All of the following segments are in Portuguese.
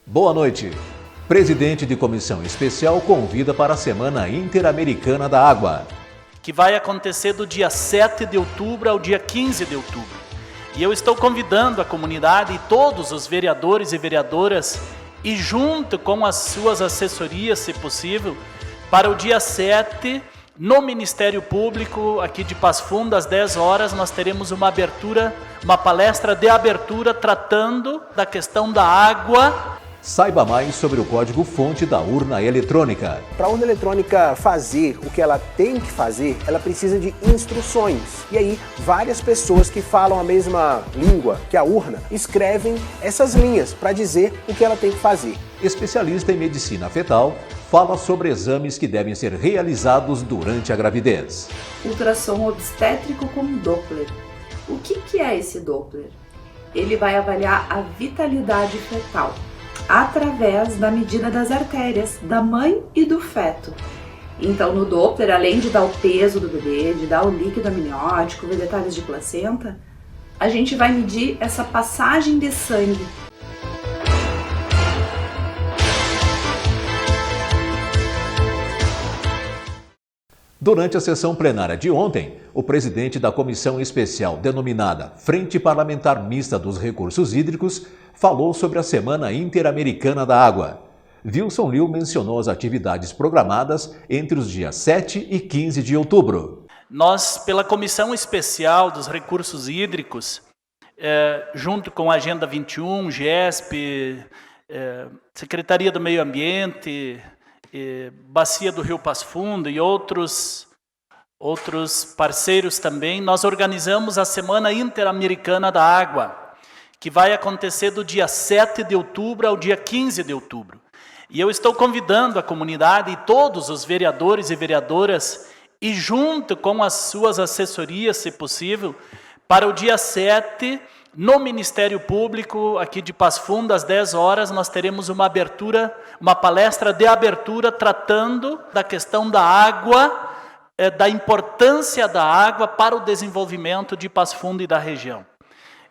Boa noite. Presidente de comissão especial convida para a Semana Interamericana da Água, que vai acontecer do dia 7 de outubro ao dia 15 de outubro. E eu estou convidando a comunidade e todos os vereadores e vereadoras, e junto com as suas assessorias, se possível, para o dia 7, no Ministério Público, aqui de Passo Fundo, às 10 horas, nós teremos uma palestra de abertura tratando da questão da água. Saiba mais sobre o código-fonte da urna eletrônica. Para a urna eletrônica fazer o que ela tem que fazer, ela precisa de instruções. E aí, várias pessoas que falam a mesma língua que a urna escrevem essas linhas para dizer o que ela tem que fazer. Especialista em medicina fetal fala sobre exames que devem ser realizados durante a gravidez. Ultrassom obstétrico com Doppler. O que é esse Doppler? Ele vai avaliar a vitalidade fetal através da medida das artérias da mãe e do feto. Então, no Doppler, além de dar o peso do bebê, de dar o líquido amniótico, ver detalhes de placenta, a gente vai medir essa passagem de sangue. Durante a sessão plenária de ontem, o presidente da comissão especial denominada Frente Parlamentar Mista dos Recursos Hídricos falou sobre a Semana Interamericana da Água. Wilson Liu mencionou as atividades programadas entre os dias 7 e 15 de outubro. Nós, pela Comissão Especial dos Recursos Hídricos, junto com a Agenda 21, GESP, Secretaria do Meio Ambiente, Bacia do Rio Passo Fundo e outros parceiros também, nós organizamos a Semana Interamericana da Água, que vai acontecer do dia 7 de outubro ao dia 15 de outubro. E eu estou convidando a comunidade e todos os vereadores e vereadoras, e junto com as suas assessorias, se possível, para o dia 7, no Ministério Público, aqui de Passo Fundo, às 10 horas, nós teremos uma palestra de abertura tratando da questão da água, da importância da água para o desenvolvimento de Passo Fundo e da região.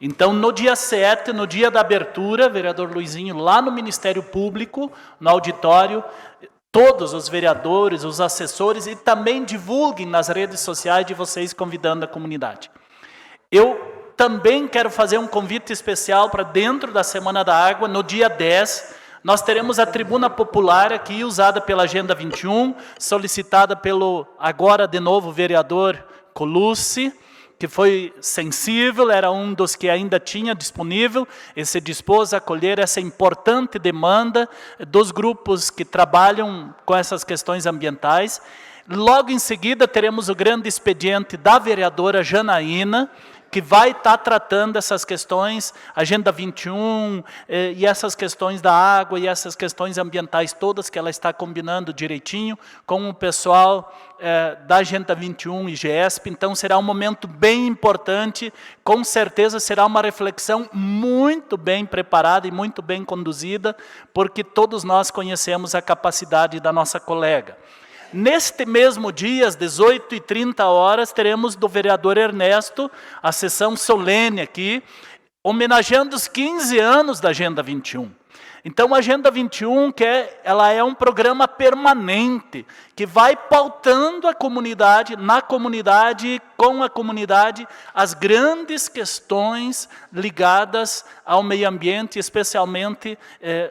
Então, no dia 7, no dia da abertura, vereador Luizinho, lá no Ministério Público, no auditório, todos os vereadores, os assessores, e também divulguem nas redes sociais de vocês, convidando a comunidade. Eu também quero fazer um convite especial para dentro da Semana da Água, no dia 10, nós teremos a tribuna popular aqui, usada pela Agenda 21, solicitada pelo, agora de novo, vereador Colucci, que foi sensível, era um dos que ainda tinha disponível, e se dispôs a acolher essa importante demanda dos grupos que trabalham com essas questões ambientais. Logo em seguida, teremos o grande expediente da vereadora Janaína, que vai estar tratando essas questões, Agenda 21, e essas questões da água, e essas questões ambientais todas, que ela está combinando direitinho com o pessoal da Agenda 21 e GESP. Então, será um momento bem importante, com certeza será uma reflexão muito bem preparada e muito bem conduzida, porque todos nós conhecemos a capacidade da nossa colega. Neste mesmo dia, às 18h30, teremos do vereador Ernesto a sessão solene aqui, homenageando os 15 anos da Agenda 21. Então, a Agenda 21, ela é um programa permanente, que vai pautando a comunidade, na comunidade, com a comunidade, as grandes questões ligadas ao meio ambiente, especialmente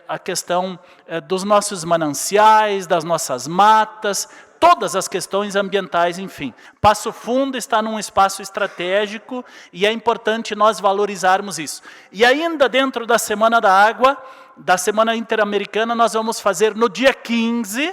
a questão dos nossos mananciais, das nossas matas, todas as questões ambientais, enfim. Passo Fundo está num espaço estratégico e é importante nós valorizarmos isso. E ainda dentro da Semana da Água, da Semana Interamericana, nós vamos fazer no dia 15,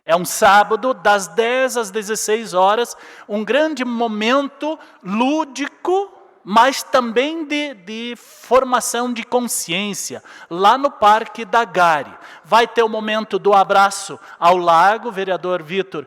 é um sábado, das 10 às 16 horas, um grande momento lúdico, mas também de formação de consciência, lá no Parque da Gari. Vai ter o momento do abraço ao lago, vereador Vitor,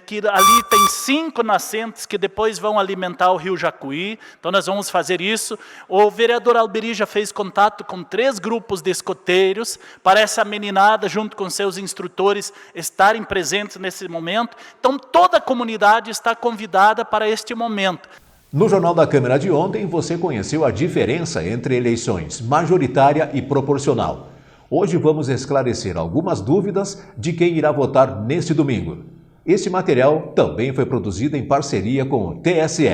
que ali tem 5 nascentes que depois vão alimentar o rio Jacuí, então nós vamos fazer isso. O vereador Alberi já fez contato com 3 grupos de escoteiros, para essa meninada, junto com seus instrutores, estarem presentes nesse momento. Então toda a comunidade está convidada para este momento. No Jornal da Câmara de ontem, você conheceu a diferença entre eleições majoritária e proporcional. Hoje vamos esclarecer algumas dúvidas de quem irá votar neste domingo. Este material também foi produzido em parceria com o TSE.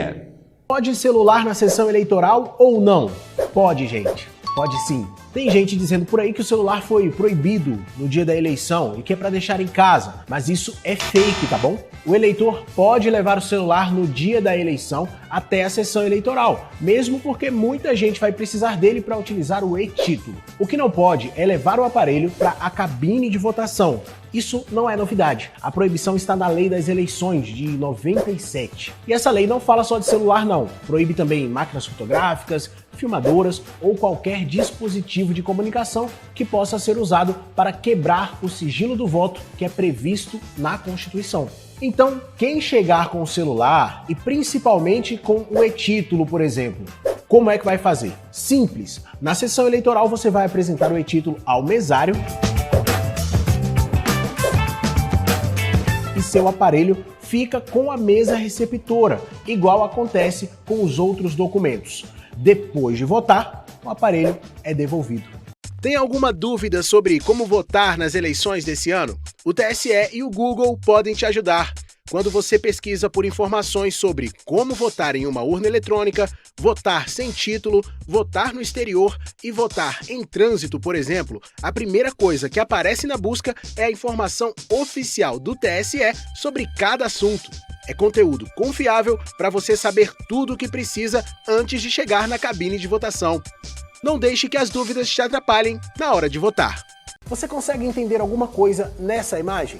Pode celular na sessão eleitoral ou não? Pode, gente. Pode sim. Tem gente dizendo por aí que o celular foi proibido no dia da eleição e que é para deixar em casa, mas isso é fake, tá bom? O eleitor pode levar o celular no dia da eleição até a sessão eleitoral, mesmo porque muita gente vai precisar dele para utilizar o e-título. O que não pode é levar o aparelho para a cabine de votação. Isso não é novidade. A proibição está na Lei das Eleições de 97. E essa lei não fala só de celular, não. Proíbe também máquinas fotográficas, filmadoras ou qualquer dispositivo de comunicação que possa ser usado para quebrar o sigilo do voto que é previsto na Constituição. Então, quem chegar com o celular e principalmente com o e-título, por exemplo, como é que vai fazer? Simples. Na sessão eleitoral você vai apresentar o e-título ao mesário e seu aparelho fica com a mesa receptora, igual acontece com os outros documentos. Depois de votar, o aparelho é devolvido. Tem alguma dúvida sobre como votar nas eleições desse ano? O TSE e o Google podem te ajudar. Quando você pesquisa por informações sobre como votar em uma urna eletrônica, votar sem título, votar no exterior e votar em trânsito, por exemplo, a primeira coisa que aparece na busca é a informação oficial do TSE sobre cada assunto. É conteúdo confiável para você saber tudo o que precisa antes de chegar na cabine de votação. Não deixe que as dúvidas te atrapalhem na hora de votar. Você consegue entender alguma coisa nessa imagem?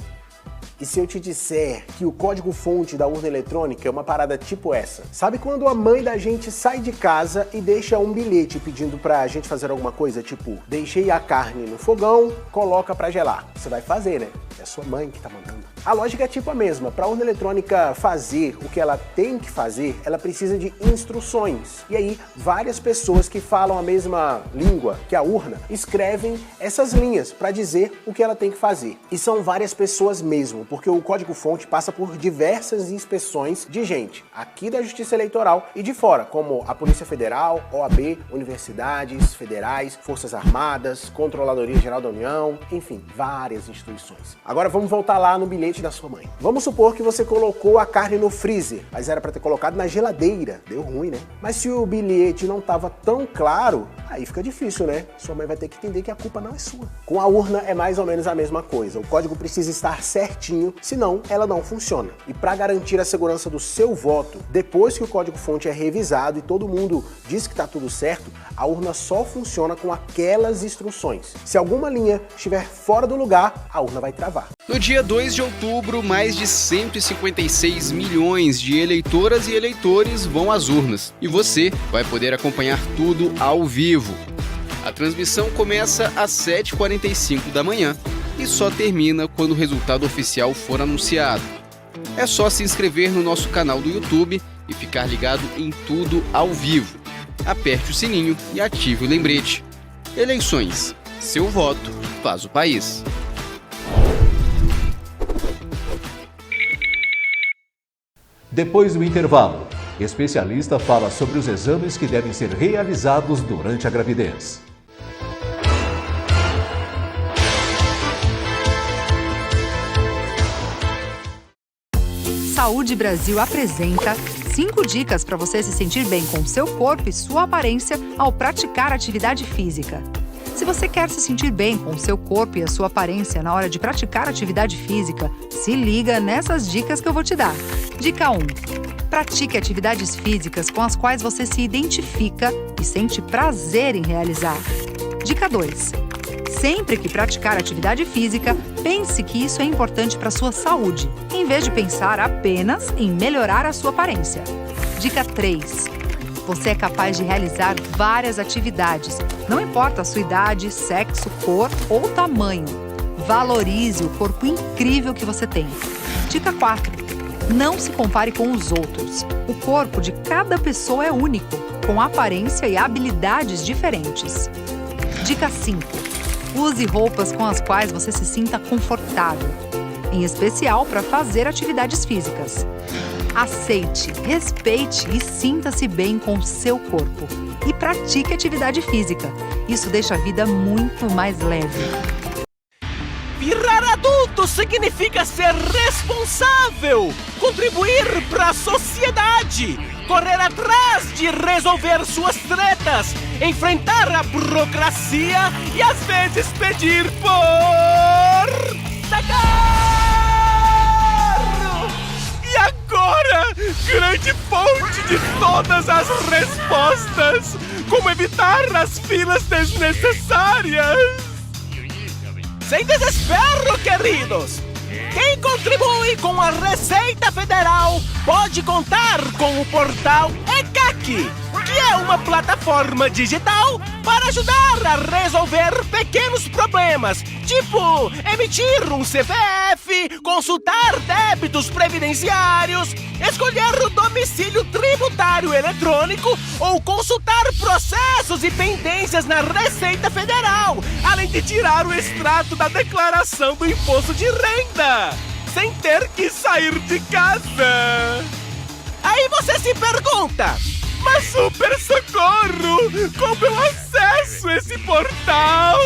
E se eu te disser que o código-fonte da urna eletrônica é uma parada tipo essa? Sabe quando a mãe da gente sai de casa e deixa um bilhete pedindo pra gente fazer alguma coisa? Tipo, deixei a carne no fogão, coloca pra gelar. Você vai fazer, né? É a sua mãe que tá mandando. A lógica é tipo a mesma. Para a urna eletrônica fazer o que ela tem que fazer, ela precisa de instruções. E aí, várias pessoas que falam a mesma língua que a urna escrevem essas linhas para dizer o que ela tem que fazer. E são várias pessoas mesmo, porque o código-fonte passa por diversas inspeções de gente, aqui da Justiça Eleitoral e de fora, como a Polícia Federal, OAB, universidades federais, Forças Armadas, Controladoria Geral da União, enfim, várias instituições. Agora vamos voltar lá no bilhete da sua mãe. Vamos supor que você colocou a carne no freezer, mas era para ter colocado na geladeira. Deu ruim, né? Mas se o bilhete não estava tão claro, aí fica difícil, né? Sua mãe vai ter que entender que a culpa não é sua. Com a urna é mais ou menos a mesma coisa. O código precisa estar certinho, senão ela não funciona. E para garantir a segurança do seu voto, depois que o código-fonte é revisado e todo mundo diz que está tudo certo, a urna só funciona com aquelas instruções. Se alguma linha estiver fora do lugar, a urna vai travar. No dia 2 de outubro, mais de 156 milhões de eleitoras e eleitores vão às urnas. E você vai poder acompanhar tudo ao vivo. A transmissão começa às 7h45 da manhã e só termina quando o resultado oficial for anunciado. É só se inscrever no nosso canal do YouTube e ficar ligado em tudo ao vivo. Aperte o sininho e ative o lembrete. Eleições. Seu voto faz o país. Depois do intervalo, especialista fala sobre os exames que devem ser realizados durante a gravidez. Saúde Brasil apresenta 5 dicas para você se sentir bem com seu corpo e sua aparência ao praticar atividade física. Se você quer se sentir bem com seu corpo e a sua aparência na hora de praticar atividade física, se liga nessas dicas que eu vou te dar. Dica 1. Pratique atividades físicas com as quais você se identifica e sente prazer em realizar. Dica 2. Sempre que praticar atividade física, pense que isso é importante para a sua saúde, em vez de pensar apenas em melhorar a sua aparência. Dica 3. Você é capaz de realizar várias atividades, não importa a sua idade, sexo, cor ou tamanho. Valorize o corpo incrível que você tem. Dica 4. Não se compare com os outros. O corpo de cada pessoa é único, com aparência e habilidades diferentes. Dica 5. Use roupas com as quais você se sinta confortável. em especial para fazer atividades físicas. Aceite, respeite e sinta-se bem com o seu corpo. E pratique atividade física. Isso deixa a vida muito mais leve. Virar adulto significa ser responsável, contribuir para a sociedade, correr atrás de resolver suas tretas, enfrentar a burocracia e às vezes pedir por sacar! E agora, grande fonte de todas as respostas, como evitar as filas desnecessárias. Sem desespero, queridos! Quem contribui com a Receita Federal pode contar com o portal ECAC, que é uma plataforma digital para ajudar a resolver pequenos problemas, tipo emitir um CPF, consultar débitos previdenciários, escolher o domicílio tributário eletrônico ou consultar processos e pendências na Receita Federal, além de tirar o extrato da declaração do imposto de renda, sem ter que sair de casa. Aí você se pergunta: mas super socorro, como eu acesso esse portal?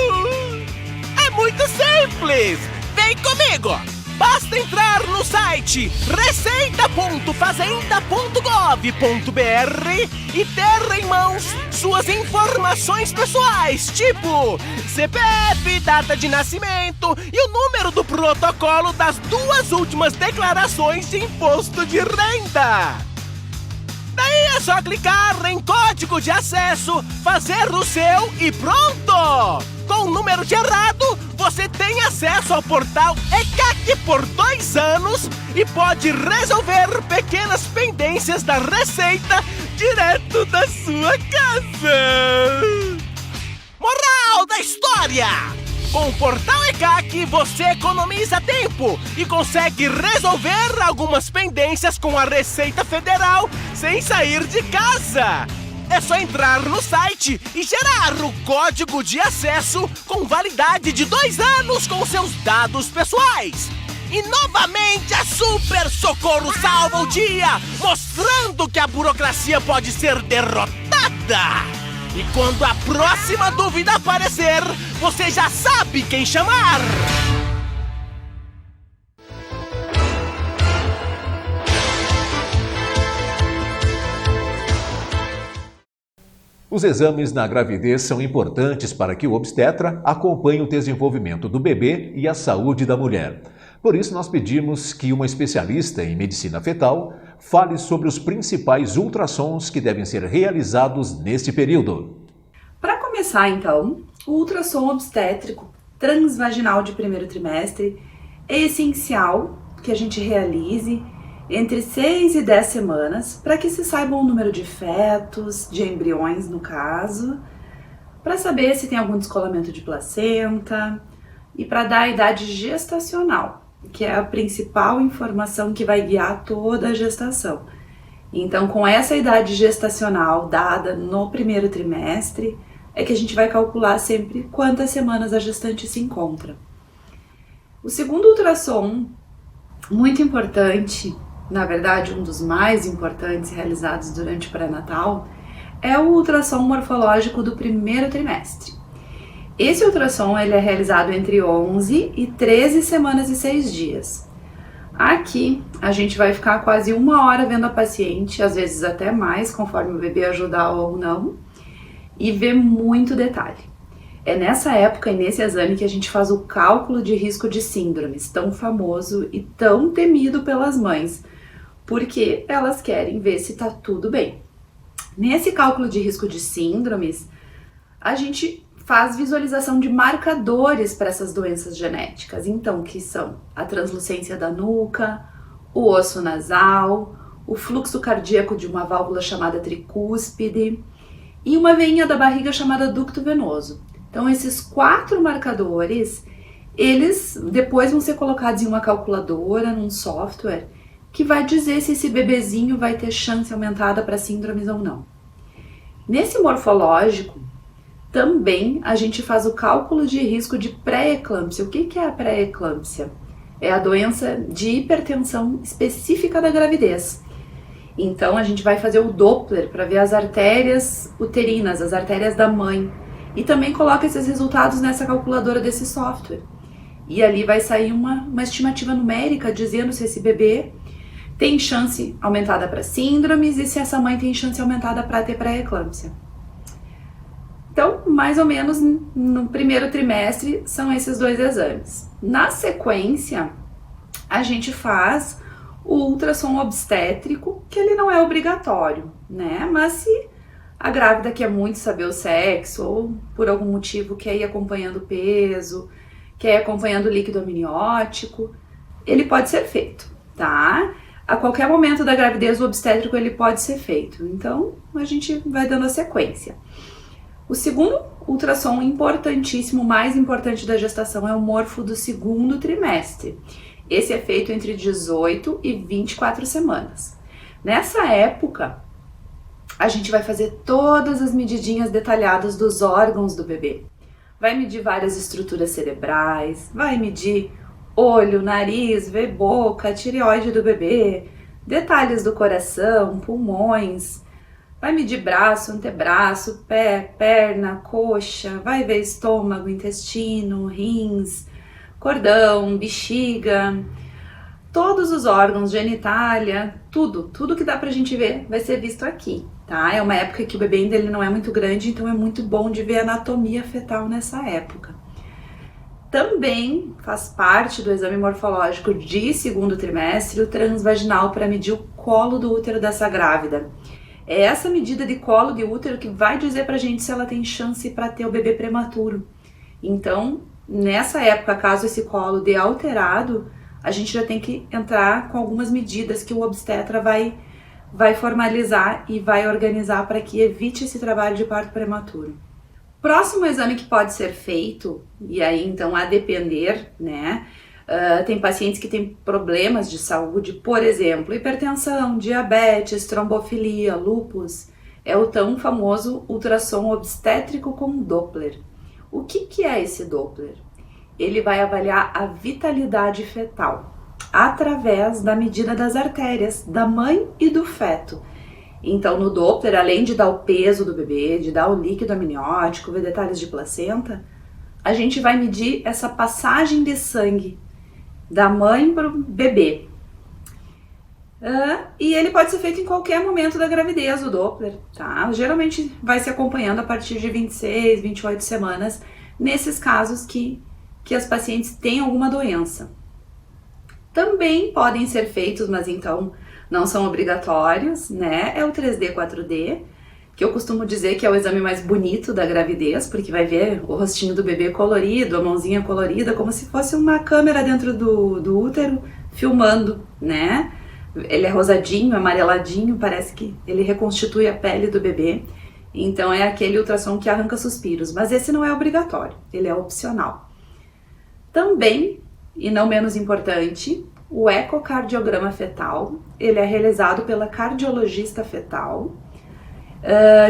É muito simples! Vem comigo! Basta entrar no site receita.fazenda.gov.br e ter em mãos suas informações pessoais, tipo CPF, data de nascimento e o número do protocolo das 2 últimas declarações de imposto de renda. Daí é só clicar em código de acesso, fazer o seu e pronto! Com o número de errado, você tem acesso ao portal ECAC por 2 anos e pode resolver pequenas pendências da Receita direto da sua casa. Moral da história! Com o portal ECAC, você economiza tempo e consegue resolver algumas pendências com a Receita Federal sem sair de casa. É só entrar no site e gerar o código de acesso com validade de 2 anos com seus dados pessoais. E novamente a Super Socorro salva o dia, mostrando que a burocracia pode ser derrotada. E quando a próxima dúvida aparecer, você já sabe quem chamar! Os exames na gravidez são importantes para que o obstetra acompanhe o desenvolvimento do bebê e a saúde da mulher. Por isso, nós pedimos que uma especialista em medicina fetal fale sobre os principais ultrassons que devem ser realizados neste período. Para começar, então, o ultrassom obstétrico transvaginal de primeiro trimestre é essencial que a gente realize entre 6 e 10 semanas para que se saiba o número de fetos, de embriões no caso, para saber se tem algum descolamento de placenta e para dar a idade gestacional, que é a principal informação que vai guiar toda a gestação. Então, com essa idade gestacional dada no primeiro trimestre, é que a gente vai calcular sempre quantas semanas a gestante se encontra. O segundo ultrassom, muito importante, na verdade um dos mais importantes realizados durante o pré-natal, é o ultrassom morfológico do primeiro trimestre. Esse ultrassom ele é realizado entre 11 e 13 semanas e 6 dias. Aqui a gente vai ficar quase 1 hora vendo a paciente, às vezes até mais, conforme o bebê ajudar ou não, e ver muito detalhe. É nessa época e nesse exame que a gente faz o cálculo de risco de síndromes, tão famoso e tão temido pelas mães, porque elas querem ver se tá tudo bem. Nesse cálculo de risco de síndromes, a gente faz visualização de marcadores para essas doenças genéticas, então que são a translucência da nuca, o osso nasal, o fluxo cardíaco de uma válvula chamada tricúspide e uma veinha da barriga chamada ducto venoso. Então esses 4 marcadores, eles depois vão ser colocados em uma calculadora, num software, que vai dizer se esse bebezinho vai ter chance aumentada para síndromes ou não. Nesse morfológico, também a gente faz o cálculo de risco de pré-eclâmpsia. O que é a pré-eclâmpsia? é a doença de hipertensão específica da gravidez. Então a gente vai fazer o Doppler para ver as artérias uterinas, as artérias da mãe, e também coloca esses resultados nessa calculadora desse software. E ali vai sair uma estimativa numérica dizendo se esse bebê tem chance aumentada para síndromes e se essa mãe tem chance aumentada para ter pré-eclâmpsia. Então, mais ou menos no primeiro trimestre são esses 2 exames. Na sequência, a gente faz o ultrassom obstétrico, que ele não é obrigatório, né? Mas se a grávida quer muito saber o sexo ou por algum motivo quer ir acompanhando o peso, quer ir acompanhando o líquido amniótico, ele pode ser feito, tá? A qualquer momento da gravidez, o obstétrico ele pode ser feito. Então, a gente vai dando a sequência. O segundo ultrassom importantíssimo, mais importante da gestação, é o morfo do segundo trimestre. Esse é feito entre 18 e 24 semanas. Nessa época, a gente vai fazer todas as medidinhas detalhadas dos órgãos do bebê. Vai medir várias estruturas cerebrais, vai medir olho, nariz, ver boca, tireoide do bebê, detalhes do coração, pulmões, vai medir braço, antebraço, pé, perna, coxa, vai ver estômago, intestino, rins, cordão, bexiga, todos os órgãos, genitália, tudo que dá pra gente ver vai ser visto aqui, tá? É uma época que o bebê ainda ele não é muito grande, então é muito bom de ver a anatomia fetal nessa época. Também faz parte do exame morfológico de segundo trimestre o transvaginal para medir o colo do útero dessa grávida. É essa medida de colo de útero que vai dizer pra gente se ela tem chance para ter o bebê prematuro. Então, nessa época, caso esse colo dê alterado, a gente já tem que entrar com algumas medidas que o obstetra vai formalizar e vai organizar para que evite esse trabalho de parto prematuro. Próximo exame que pode ser feito, e aí então a depender, né? Tem pacientes que têm problemas de saúde, por exemplo, hipertensão, diabetes, trombofilia, lúpus, é o tão famoso ultrassom obstétrico com Doppler. O que é esse Doppler? Ele vai avaliar a vitalidade fetal através da medida das artérias da mãe e do feto. Então, no Doppler, além de dar o peso do bebê, de dar o líquido amniótico, ver detalhes de placenta, a gente vai medir essa passagem de sangue da mãe para o bebê. E ele pode ser feito em qualquer momento da gravidez, o Doppler, tá? Geralmente vai se acompanhando a partir de 26, 28 semanas, nesses casos que as pacientes têm alguma doença. Também podem ser feitos, mas então não são obrigatórios, né? É o 3D, 4D, que eu costumo dizer que é o exame mais bonito da gravidez, porque vai ver o rostinho do bebê colorido, a mãozinha colorida, como se fosse uma câmera dentro do útero filmando, né? Ele é rosadinho, amareladinho, parece que ele reconstitui a pele do bebê. Então é aquele ultrassom que arranca suspiros, mas esse não é obrigatório, ele é opcional. Também, e não menos importante, o ecocardiograma fetal, ele é realizado pela cardiologista fetal,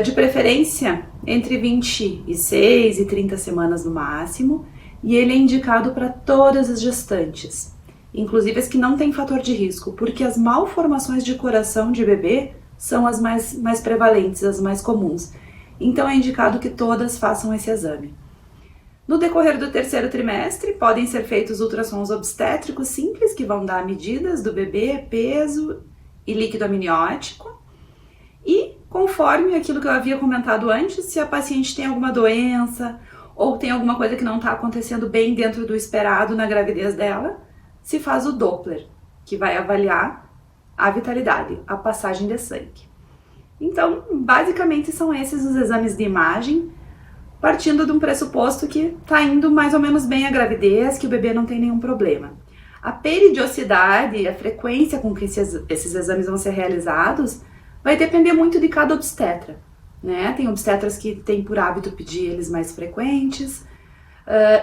de preferência entre 26 e 30 semanas no máximo, e ele é indicado para todas as gestantes, inclusive as que não têm fator de risco, porque as malformações de coração de bebê são as mais prevalentes, as mais comuns. Então é indicado que todas façam esse exame. No decorrer do terceiro trimestre, podem ser feitos ultrassons obstétricos simples, que vão dar medidas do bebê, peso e líquido amniótico. E, conforme aquilo que eu havia comentado antes, se a paciente tem alguma doença ou tem alguma coisa que não está acontecendo bem dentro do esperado na gravidez dela, se faz o Doppler, que vai avaliar a vitalidade, a passagem de sangue. Então, basicamente são esses os exames de imagem, partindo de um pressuposto que está indo mais ou menos bem a gravidez, que o bebê não tem nenhum problema. A periodicidade, a frequência com que esses exames vão ser realizados, vai depender muito de cada obstetra, né? Tem obstetras que têm por hábito pedir eles mais frequentes,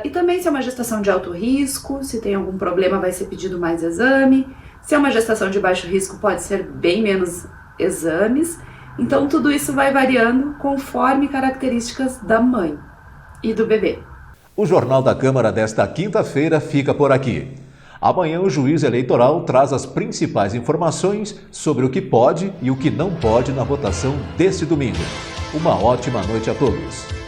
e também se é uma gestação de alto risco, se tem algum problema vai ser pedido mais exame, se é uma gestação de baixo risco pode ser bem menos exames. Então tudo isso vai variando conforme características da mãe e do bebê. O Jornal da Câmara desta quinta-feira fica por aqui. Amanhã, o juiz eleitoral traz as principais informações sobre o que pode e o que não pode na votação deste domingo. Uma ótima noite a todos.